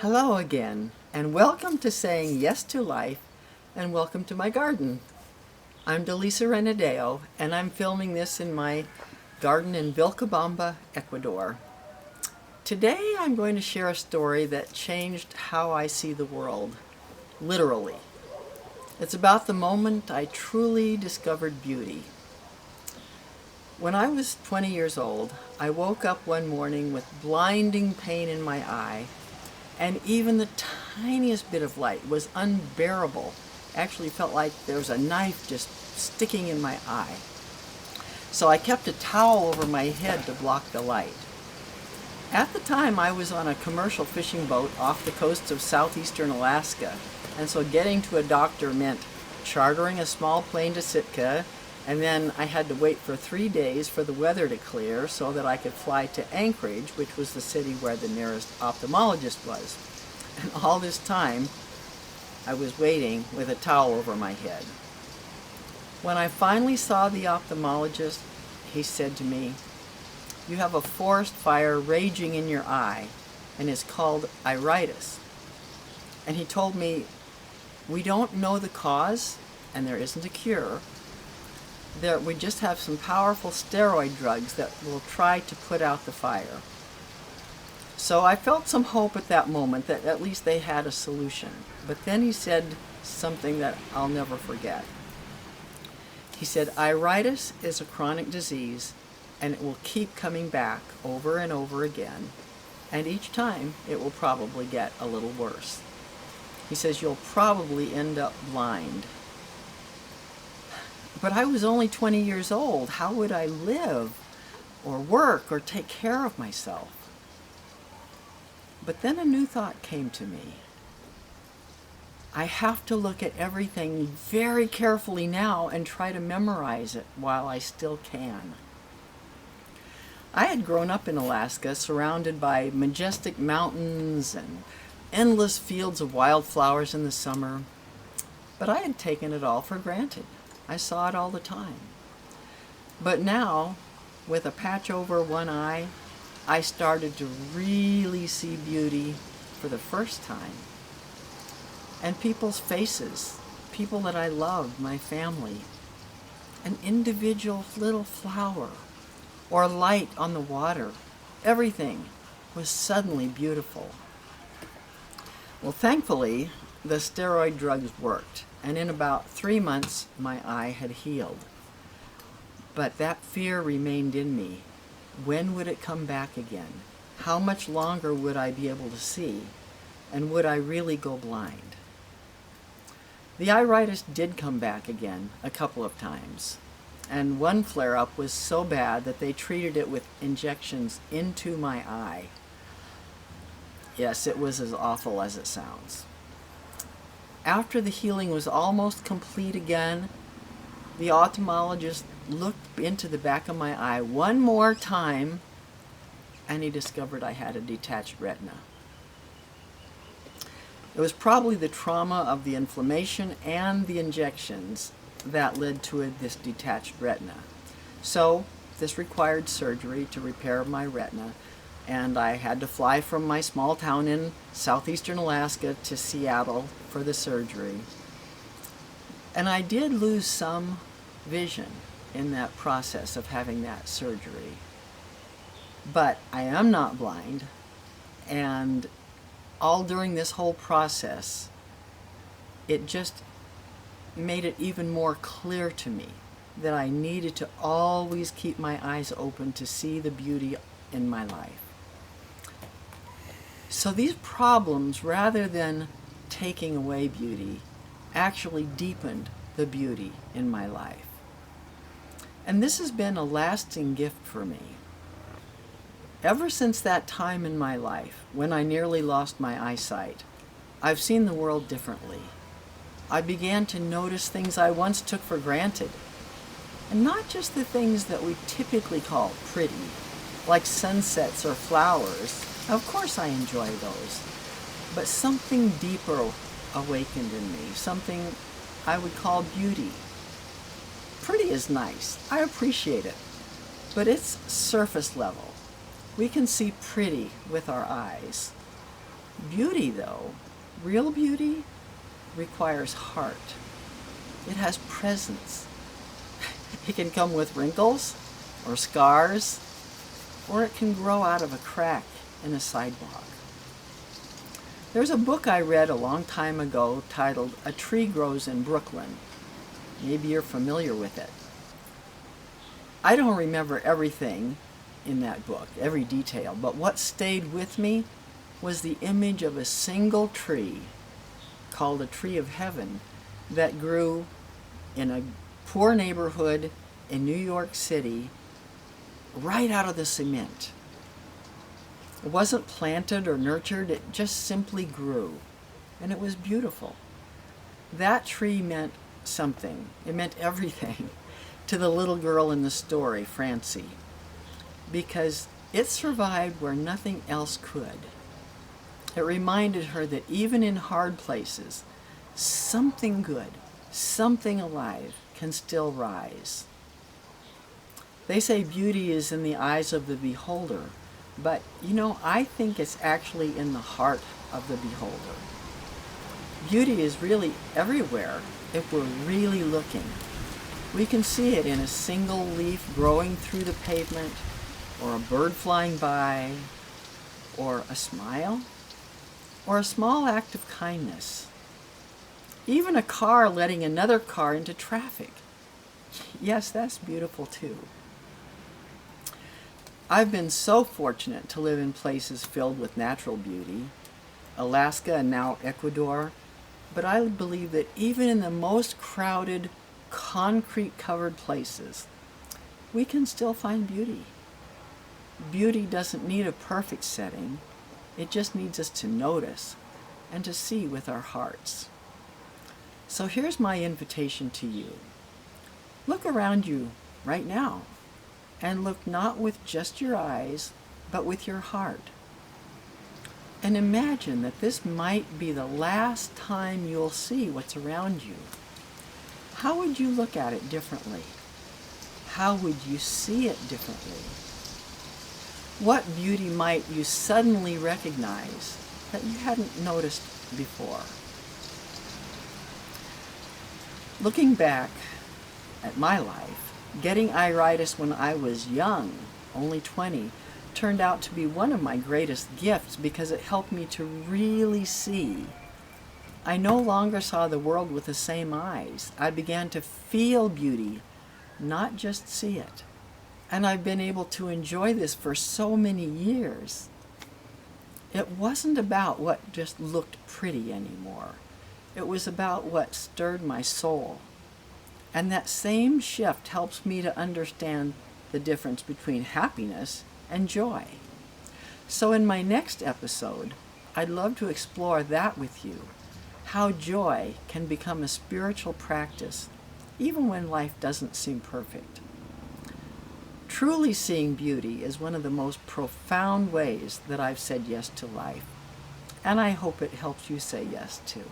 Hello again, and welcome to Saying Yes to Life, and welcome to my garden. I'm Delisa Renideo, and I'm filming this in my garden in Vilcabamba, Ecuador. Today I'm going to share a story that changed how I see the world, literally. It's about the moment I truly discovered beauty. When I was 20 years old, I woke up one morning with blinding pain in my eye, and even the tiniest bit of light was unbearable. Actually felt like there was a knife just sticking in my eye. So I kept a towel over my head to block the light. At the time, I was on a commercial fishing boat off the coast of southeastern Alaska, and so getting to a doctor meant chartering a small plane to Sitka, and then I had to wait for 3 days for the weather to clear so that I could fly to Anchorage, which was the city where the nearest ophthalmologist was. And all this time, I was waiting with a towel over my head. When I finally saw the ophthalmologist, he said to me, "You have a forest fire raging in your eye, and it's called iritis." And he told me, "We don't know the cause, and there isn't a cure. We just have some powerful steroid drugs that will try to put out the fire." So I felt some hope at that moment that at least they had a solution. But then he said something that I'll never forget. He said, "Iritis is a chronic disease, and it will keep coming back over and over again, and each time it will probably get a little worse." He says, "You'll probably end up blind." But I was only 20 years old. How would I live or work or take care of myself? But then a new thought came to me. I have to look at everything very carefully now and try to memorize it while I still can. I had grown up in Alaska, surrounded by majestic mountains and endless fields of wildflowers in the summer, but I had taken it all for granted. I saw it all the time. But now, with a patch over one eye, I started to really see beauty for the first time. And people's faces, people that I loved, my family, an individual little flower, or light on the water, everything was suddenly beautiful. Well, thankfully, the steroid drugs worked, and in about 3 months, my eye had healed. But that fear remained in me. When would it come back again? How much longer would I be able to see? And would I really go blind? The iritis did come back again a couple of times. And one flare-up was so bad that they treated it with injections into my eye. Yes, it was as awful as it sounds. After the healing was almost complete again, the ophthalmologist looked into the back of my eye one more time, and he discovered I had a detached retina. It was probably the trauma of the inflammation and the injections that led to this detached retina. So this required surgery to repair my retina, and I had to fly from my small town in southeastern Alaska to Seattle for the surgery. And I did lose some vision in that process of having that surgery. But I am not blind, and all during this whole process, it just made it even more clear to me that I needed to always keep my eyes open to see the beauty in my life. So these problems, rather than taking away beauty, actually deepened the beauty in my life. And this has been a lasting gift for me. Ever since that time in my life, when I nearly lost my eyesight, I've seen the world differently. I began to notice things I once took for granted, and not just the things that we typically call pretty, like sunsets or flowers. Of course I enjoy those, but something deeper awakened in me, something I would call beauty. Pretty is nice, I appreciate it, but it's surface level. We can see pretty with our eyes. Beauty, though, real beauty, requires heart. It has presence. It can come with wrinkles or scars, or it can grow out of a crack in a sidewalk. There's a book I read a long time ago titled A Tree Grows in Brooklyn. Maybe you're familiar with it. I don't remember everything in that book, every detail, but what stayed with me was the image of a single tree called a tree of heaven that grew in a poor neighborhood in New York City right out of the cement. It wasn't planted or nurtured, it just simply grew, and it was beautiful. That tree meant something. It meant everything to the little girl in the story, Francie, because it survived where nothing else could. It reminded her that even in hard places, something good, something alive can still rise. They say beauty is in the eyes of the beholder, but I think it's actually in the heart of the beholder. Beauty is really everywhere if we're really looking. We can see it in a single leaf growing through the pavement, or a bird flying by, or a smile, or a small act of kindness. Even a car letting another car into traffic. Yes, that's beautiful too. I've been so fortunate to live in places filled with natural beauty, Alaska and now Ecuador, but I believe that even in the most crowded, concrete-covered places, we can still find beauty. Beauty doesn't need a perfect setting. It just needs us to notice and to see with our hearts. So here's my invitation to you. Look around you right now and look not with just your eyes, but with your heart. And imagine that this might be the last time you'll see what's around you. How would you look at it differently? How would you see it differently? What beauty might you suddenly recognize that you hadn't noticed before? Looking back at my life, getting iritis when I was young, only 20, turned out to be one of my greatest gifts because it helped me to really see. I no longer saw the world with the same eyes. I began to feel beauty, not just see it. And I've been able to enjoy this for so many years. It wasn't about what just looked pretty anymore. It was about what stirred my soul. And that same shift helps me to understand the difference between happiness and joy. So in my next episode, I'd love to explore that with you, how joy can become a spiritual practice even when life doesn't seem perfect. Truly seeing beauty is one of the most profound ways that I've said yes to life, and I hope it helps you say yes too.